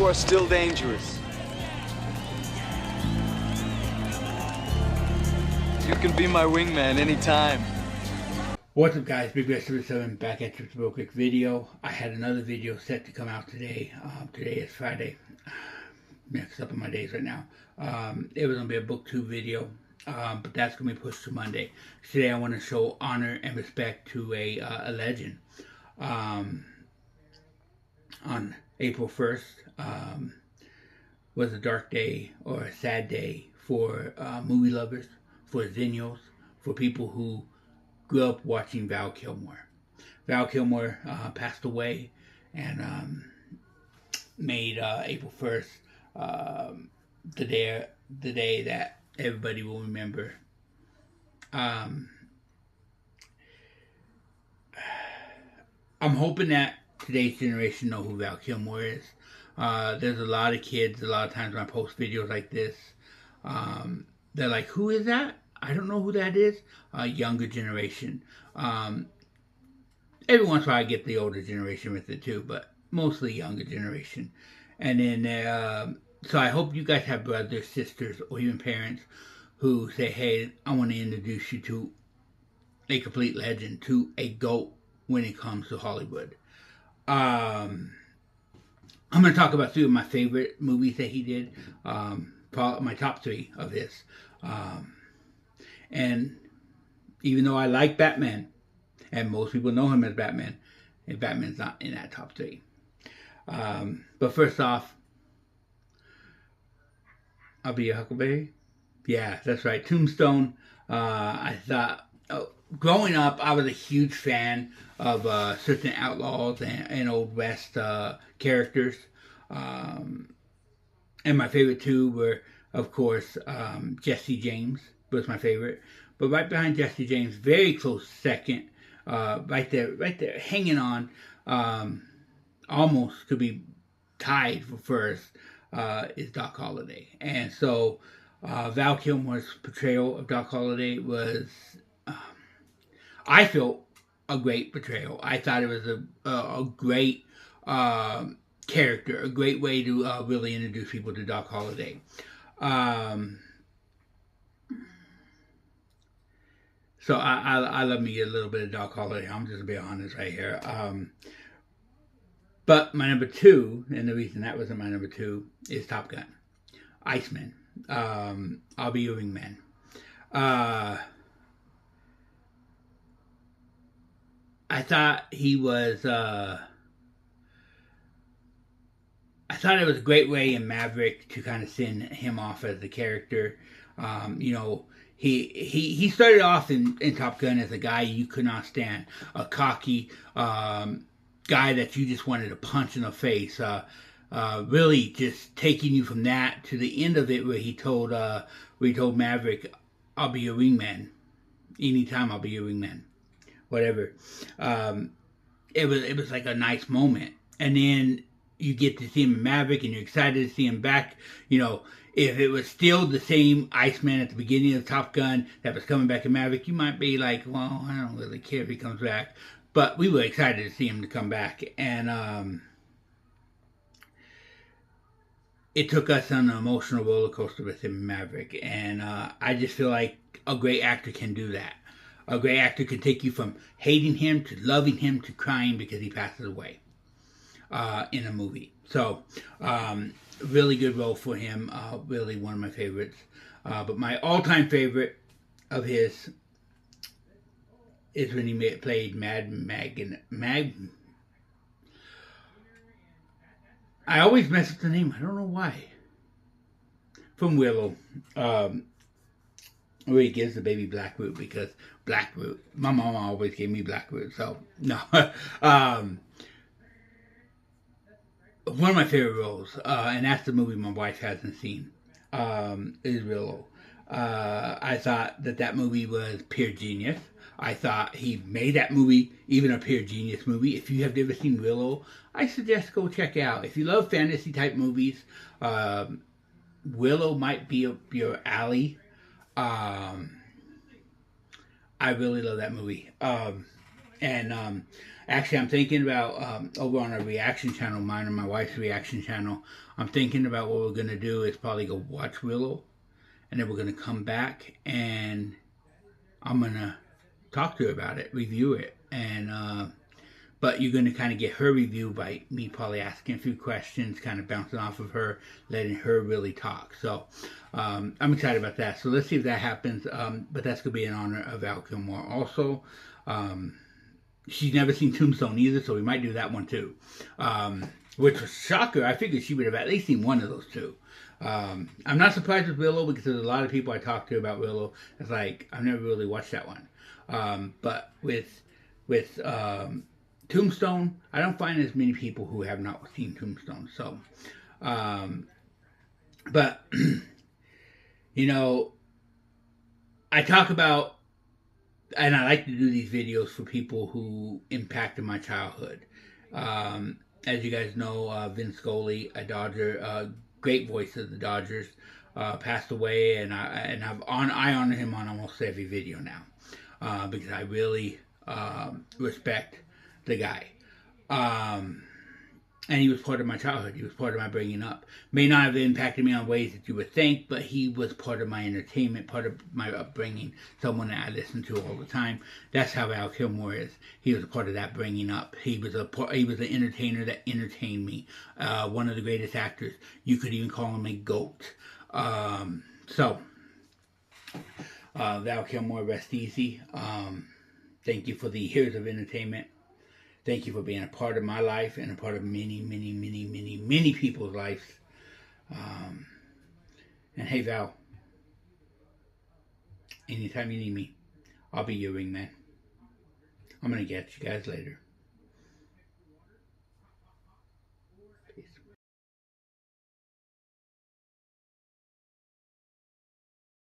are still dangerous. You can be my wingman anytime. What's up, guys? Big Red 7 back at you with a real quick video. I had another video set to come out today. Today is Friday. Mixed up on my days right now. It was going to be a BookTube video, but that's going to be pushed to Monday. Today I want to show honor and respect to a legend. On April 1st was a dark day or a sad day for movie lovers, for zennials, for people who grew up watching Val Kilmer. Val Kilmer passed away and made April 1st the day that everybody will remember. I'm hoping that today's generation know who Val Kilmer is. There's a lot of kids, a lot of times when I post videos like this, they're like, who is that? I don't know who that is. Younger generation. Every once in a while I get the older generation with it too, but mostly younger generation. And then, so I hope you guys have brothers, sisters, or even parents who say, hey, I want to introduce you to a complete legend, to a GOAT when it comes to Hollywood. I'm going to talk about 3 of my favorite movies that he did, my top 3 of his. And even though I like Batman, and most people know him as Batman, and Batman's not in that top 3. But first off, I'll Be Your Huckleberry. Yeah, that's right, Tombstone. I thought, growing up, I was a huge fan of certain outlaws and Old West characters. And my favorite 2 were, of course, Jesse James was my favorite. But right behind Jesse James, very close second, right there, hanging on, almost could be tied for first, is Doc Holliday. And so Val Kilmer's portrayal of Doc Holliday was, I felt, a great portrayal. I thought it was a great character, a great way to really introduce people to Doc Holliday. So I love me a little bit of Doc Holliday. I'm just going to be honest right here. But my number 2, and the reason that wasn't my number 2, is Top Gun. IceMan. I'll Be Your Wingman. I thought he was, I thought it was a great way in Maverick to kind of send him off as the character. You know, he started off in Top Gun as a guy you could not stand, a cocky guy that you just wanted to punch in the face. Really just taking you from that to the end of it where he told Maverick, I'll be your wingman. Anytime I'll be your wingman. Whatever. It was like a nice moment. And then you get to see him in Maverick and you're excited to see him back. You know, if it was still the same IceMan at the beginning of Top Gun that was coming back in Maverick, you might be like, well, I don't really care if he comes back. But we were excited to see him to come back. And it took us on an emotional roller coaster with him in Maverick. And I just feel like a great actor can do that. A great actor can take you from hating him to loving him to crying because he passes away in a movie. So, really good role for him. Really one of my favorites. But my all-time favorite of his is when he played I always mess up the name. I don't know why. From Willow. Where he gives the baby Blackroot, because Blackroot, my mama always gave me Blackroot, so no. One of my favorite roles, and that's the movie my wife hasn't seen, is Willow. I thought that movie was pure genius. I thought he made that movie even a pure genius movie. If you have never seen Willow, I suggest go check it out. If you love fantasy type movies, Willow might be up your alley. I really love that movie. And Actually, I'm thinking about over on our reaction channel, mine and my wife's reaction channel. I'm thinking about what we're gonna do is probably go watch Willow, and then we're gonna come back and I'm gonna talk to her about it, review it, and but you're gonna kind of get her review by me probably asking a few questions, kind of bouncing off of her, letting her really talk. So I'm excited about that. So let's see if that happens. But that's gonna be in honor of Val Kilmer also. She's never seen Tombstone either, so we might do that one too. Which was shocker. I figured she would have at least seen one of those two. I'm not surprised with Willow because there's a lot of people I talked to about Willow. It's like I've never really watched that one. But with Tombstone, I don't find as many people who have not seen Tombstone. So, but you know, I talk about, and I like to do these videos for people who impacted my childhood. As you guys know, Vince Scully, a Dodger, great voice of the Dodgers, passed away, and I honor him on almost every video now because I really respect the guy. And he was part of my childhood. He was part of my bringing up. May not have impacted me on ways that you would think, but he was part of my entertainment, part of my upbringing, someone that I listened to all the time. That's how Val Kilmer is. He was a part of that bringing up. He was an entertainer that entertained me. One of the greatest actors. You could even call him a GOAT. Val Kilmer, rest easy. Thank you for the years of entertainment. Thank you for being a part of my life and a part of many, many, many, many, many people's lives. And hey, Val, anytime you need me, I'll be your wingman. I'm going to get you guys later.